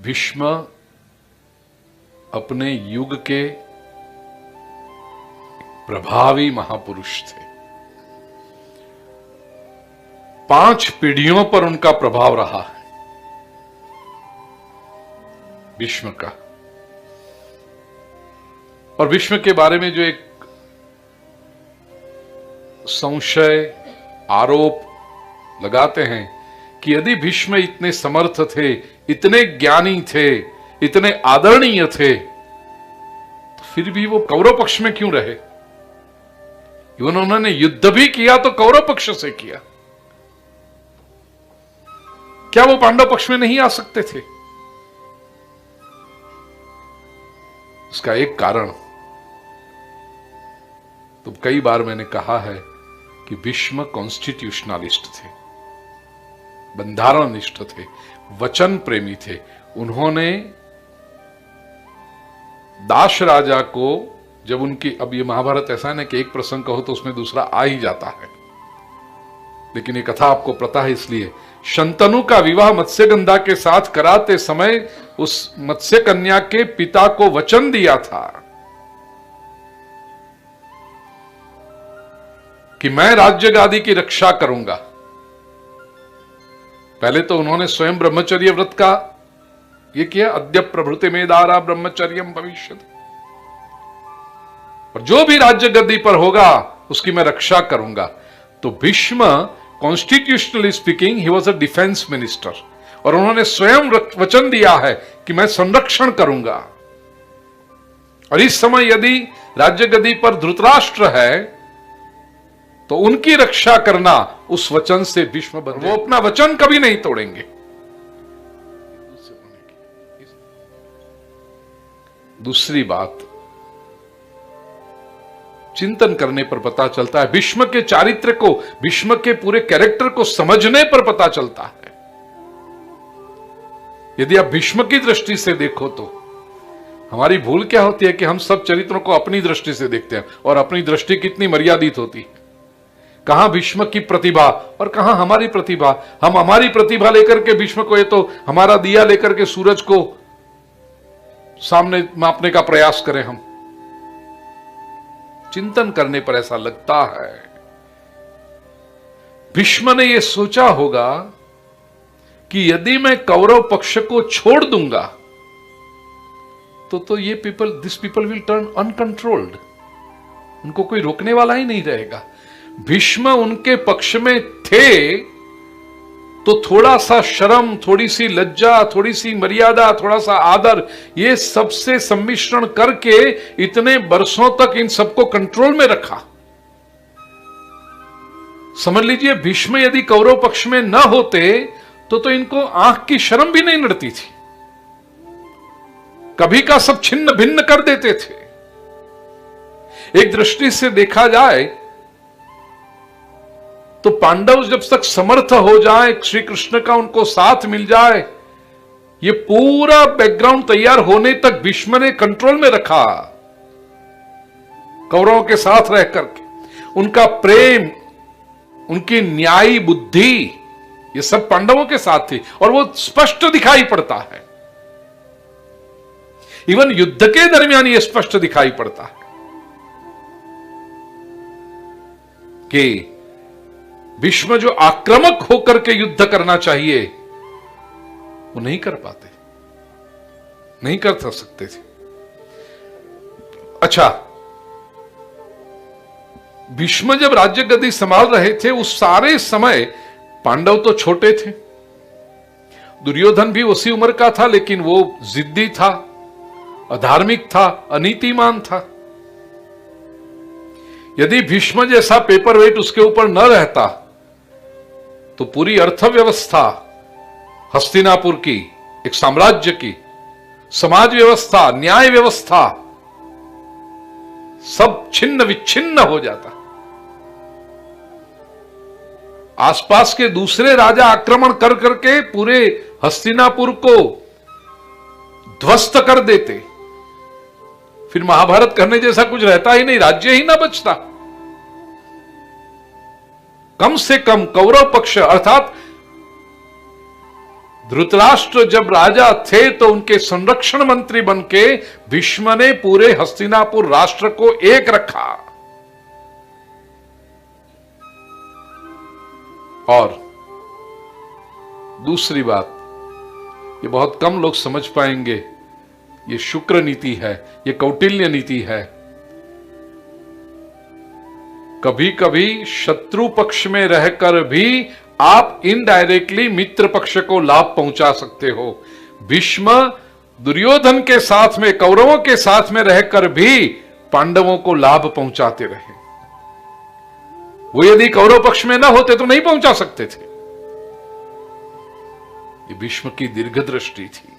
भीष्म अपने युग के प्रभावी महापुरुष थे। 5 पीढ़ियों पर उनका प्रभाव रहा है भीष्म का। और भीष्म के बारे में जो एक संशय आरोप लगाते हैं कि यदि भीष्म इतने समर्थ थे, इतने ज्ञानी थे, इतने आदरणीय थे, तो फिर भी वो कौरव पक्ष में क्यों रहे? इवन उन्होंने युद्ध भी किया तो कौरव पक्ष से किया। क्या वो पांडव पक्ष में नहीं आ सकते थे? इसका एक कारण तो कई बार मैंने कहा है कि भीष्म कॉन्स्टिट्यूशनलिस्ट थे, बंधारणनिष्ठ थे, वचन प्रेमी थे। उन्होंने दाश राजा को, जब उनकी, अब ये महाभारत ऐसा है ना कि एक प्रसंग कहो तो उसमें दूसरा आ ही जाता है, लेकिन ये कथा आपको पता है इसलिए। शंतनु का विवाह मत्स्यगंधा के साथ कराते समय उस मत्स्य कन्या के पिता को वचन दिया था कि मैं राज्य गादी की रक्षा करूंगा। पहले तो उन्होंने स्वयं ब्रह्मचर्य व्रत का ये किया, अद्य प्रभृति में दारा ब्रह्मचर्यम भविष्यति, और जो भी राज्य गद्दी पर होगा उसकी मैं रक्षा करूंगा। तो Bhishma constitutionally speaking he was a defence minister, और उन्होंने स्वयं वचन दिया है कि मैं संरक्षण करूंगा। और इस समय यदि राज्य गद्दी पर धृतराष्ट्र है तो उनकी रक्षा करना उस वचन से भीष्म बंधे। वो अपना वचन कभी नहीं तोड़ेंगे। दूसरी बात, चिंतन करने पर पता चलता है, भीष्म के चारित्र को, भीष्म के पूरे कैरेक्टर को समझने पर पता चलता है। यदि आप भीष्म की दृष्टि से देखो तो हमारी भूल क्या होती है कि हम सब चरित्रों को अपनी दृष्टि से देखते हैं, और अपनी दृष्टि कितनी मर्यादित होती है। कहां भीष्म की प्रतिभा और कहां हमारी प्रतिभा। हम हमारी प्रतिभा लेकर के भीष्म को, ये तो हमारा दिया लेकर के सूरज को सामने मापने का प्रयास करें। हम चिंतन करने पर ऐसा लगता है भीष्म ने यह सोचा होगा कि यदि मैं कौरव पक्ष को छोड़ दूंगा तो ये this people will turn uncontrolled, उनको कोई रोकने वाला ही नहीं रहेगा। भीष्म उनके पक्ष में थे तो थोड़ा सा शर्म, थोड़ी सी लज्जा, थोड़ी सी मर्यादा, थोड़ा सा आदर, ये सबसे सम्मिश्रण करके इतने वर्षों तक इन सबको कंट्रोल में रखा। समझ लीजिए भीष्म यदि कौरव पक्ष में न होते तो इनको आंख की शर्म भी नहीं नड़ती थी, कभी का सब छिन्न भिन्न कर देते थे। एक दृष्टि से देखा जाए तो पांडव जब तक समर्थ हो जाए, श्री कृष्ण का उनको साथ मिल जाए, ये पूरा बैकग्राउंड तैयार होने तक भीष्म ने कंट्रोल में रखा। कौरवों के साथ रह करके उनका प्रेम, उनकी न्यायी बुद्धि, ये सब पांडवों के साथ थी, और वो स्पष्ट दिखाई पड़ता है। इवन युद्ध के दरमियान ये स्पष्ट दिखाई पड़ता है कि भीष्म जो आक्रामक होकर के युद्ध करना चाहिए वो नहीं कर पाते, नहीं कर सकते थे। अच्छा, भीष्म जब राज्य गद्दी संभाल रहे थे उस सारे समय पांडव तो छोटे थे, दुर्योधन भी उसी उम्र का था, लेकिन वो जिद्दी था, अधार्मिक था, अनीतिमान था। यदि भीष्म जैसा पेपर वेट उसके ऊपर न रहता तो पूरी अर्थव्यवस्था हस्तिनापुर की, एक साम्राज्य की, समाज व्यवस्था, न्याय व्यवस्था, सब छिन्न विच्छिन्न हो जाता। आसपास के दूसरे राजा आक्रमण कर करके पूरे हस्तिनापुर को ध्वस्त कर देते, फिर महाभारत करने जैसा कुछ रहता ही नहीं, राज्य ही ना बचता। कम से कम कौरव पक्ष अर्थात धृतराष्ट्र जब राजा थे तो उनके संरक्षण मंत्री बनके भीष्म ने पूरे हस्तिनापुर राष्ट्र को एक रखा। और दूसरी बात, ये बहुत कम लोग समझ पाएंगे, ये शुक्र नीति है, ये कौटिल्य नीति है। कभी कभी शत्रु पक्ष में रहकर भी आप इनडायरेक्टली मित्र पक्ष को लाभ पहुंचा सकते हो। भीष्म दुर्योधन के साथ में, कौरवों के साथ में रहकर भी पांडवों को लाभ पहुंचाते रहे। वो यदि कौरव पक्ष में ना होते तो नहीं पहुंचा सकते थे। ये भीष्म की दीर्घ दृष्टि थी।